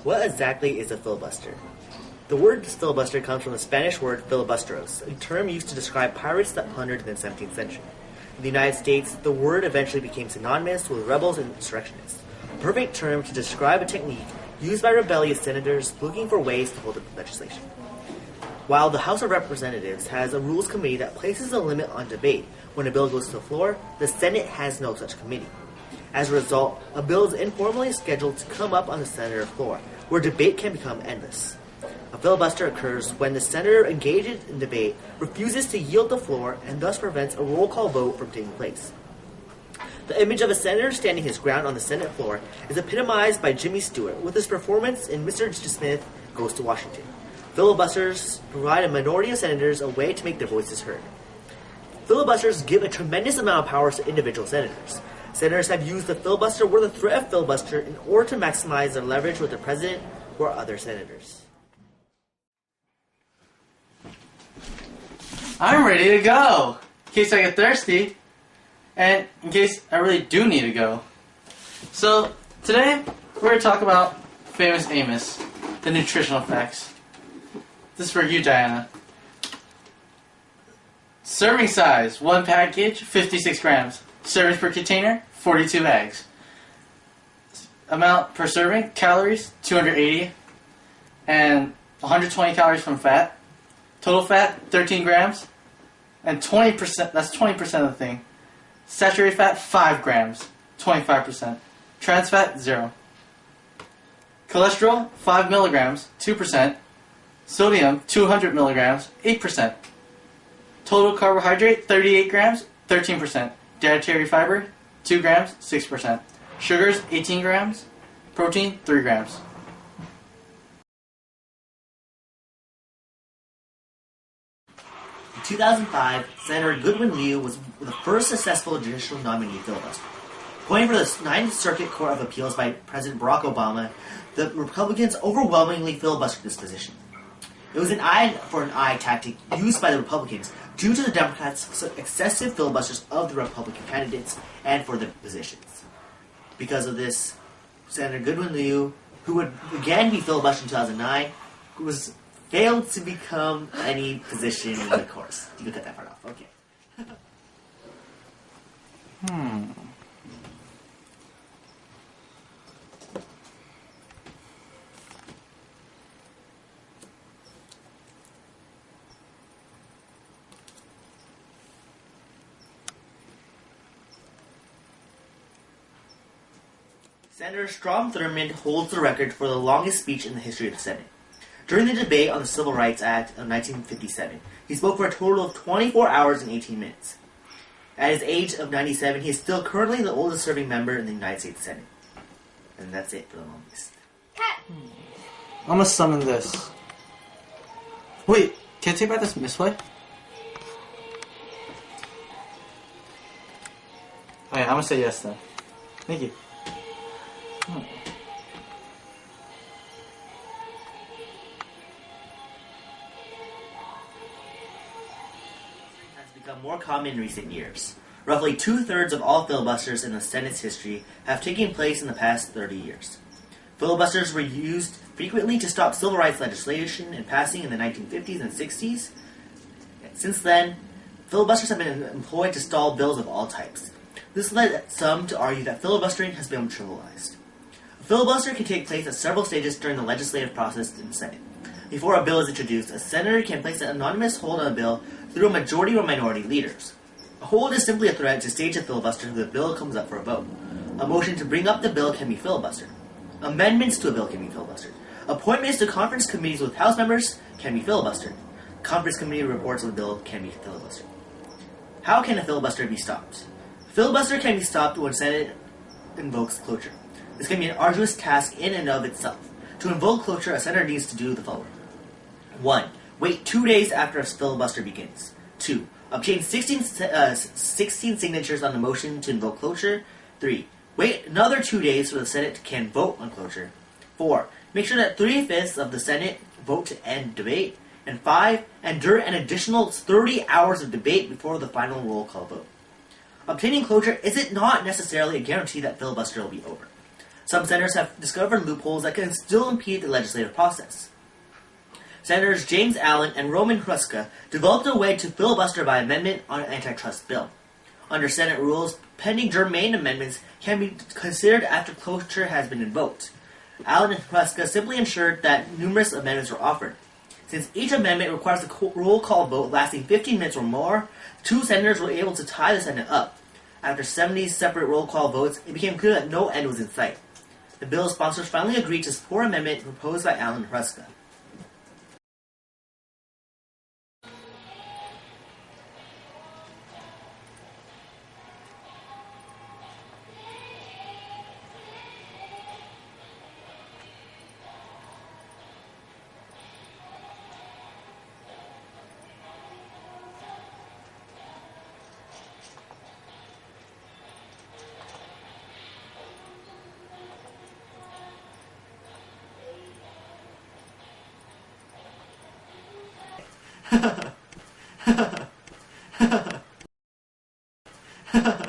What exactly is a filibuster? The word filibuster comes from the Spanish word filibusteros, a term used to describe pirates that plundered in the 17th century. In the United States, the word eventually became synonymous with rebels and insurrectionists, a perfect term to describe a technique used by rebellious senators looking for ways to hold up legislation. While the House of Representatives has a rules committee that places a limit on debate when a bill goes to the floor, the Senate has no such committee. As a result, a bill is informally scheduled to come up on the Senate floor, where debate can become endless. A filibuster occurs when the senator engaged in debate refuses to yield the floor and thus prevents a roll call vote from taking place. The image of a senator standing his ground on the Senate floor is epitomized by Jimmy Stewart with his performance in Mr. Smith Goes to Washington. Filibusters provide a minority of senators a way to make their voices heard. Filibusters give a tremendous amount of powers to individual senators. Senators have used the filibuster or the threat of filibuster in order to maximize their leverage with the president or other senators. I'm ready to go, in case I get thirsty, and in case I really do need to go. So, today, we're going to talk about Famous Amos, the nutritional facts. This is for you, Diana. Serving size, 1 package, 56 grams. Servings per container, 42 eggs. Amount per serving, calories, 280, and 120 calories from fat. Total fat, 13 grams, and 20%, that's 20% of the thing. Saturated fat, 5 grams, 25%. Trans fat, 0. Cholesterol, 5 milligrams, 2%. Sodium, 200 milligrams, 8%. Total carbohydrate, 38 grams, 13%. Dietary fiber, 2 grams, 6%. Sugars, 18 grams. Protein, 3 grams. In 2005, Senator Goodwin Liu was the first successful judicial nominee filibuster. Appointed for the Ninth Circuit Court of Appeals by President Barack Obama, the Republicans overwhelmingly filibustered this position. It was an eye-for-an-eye tactic used by the Republicans due to the Democrats' excessive filibusters of the Republican candidates and for their positions. Because of this, Senator Goodwin Liu, who would again be filibustered in 2009, failed to become any position in the course. You can cut that part off. Okay. Senator Strom Thurmond holds the record for the longest speech in the history of the Senate. During the debate on the Civil Rights Act of 1957, he spoke for a total of 24 hours and 18 minutes. At his age of 97, he is still currently the oldest serving member in the United States Senate. And that's it for the longest. I'm gonna summon this. Wait, can I take back this misplay? Oh yeah, I'm gonna say yes then. Thank you. Has become more common in recent years. Roughly 2/3 of all filibusters in the Senate's history have taken place in the past 30 years. Filibusters were used frequently to stop civil rights legislation in passing in the 1950s and 60s. Since then, filibusters have been employed to stall bills of all types. This led some to argue that filibustering has become trivialized. A filibuster can take place at several stages during the legislative process in the Senate. Before a bill is introduced, a senator can place an anonymous hold on a bill through a majority or minority leaders. A hold is simply a threat to stage a filibuster until the bill comes up for a vote. A motion to bring up the bill can be filibustered. Amendments to a bill can be filibustered. Appointments to conference committees with House members can be filibustered. Conference committee reports on the bill can be filibustered. How can a filibuster be stopped? Filibuster can be stopped when Senate invokes cloture. This can be an arduous task in and of itself. To invoke cloture, a senator needs to do the following. 1. Wait 2 days after a filibuster begins. 2. Obtain 16 signatures on the motion to invoke cloture. 3. Wait another 2 days so the Senate can vote on cloture. 4. Make sure that 3/5 of the Senate vote to end debate. And 5. Endure an additional 30 hours of debate before the final roll call vote. Obtaining closure isn't not necessarily a guarantee that filibuster will be over. some senators have discovered loopholes that can still impede the legislative process. Senators James Allen and Roman Hruska developed a way to filibuster by amendment on an antitrust bill. Under Senate rules, pending germane amendments can be considered after cloture has been invoked. Allen and Hruska simply ensured that numerous amendments were offered. Since each amendment requires a roll call vote lasting 15 minutes or more, two senators were able to tie the Senate up. After 70 separate roll call votes, it became clear that no end was in sight. The bill's sponsors finally agreed to support an amendment proposed by Allen and Hruska. Ha ha ha.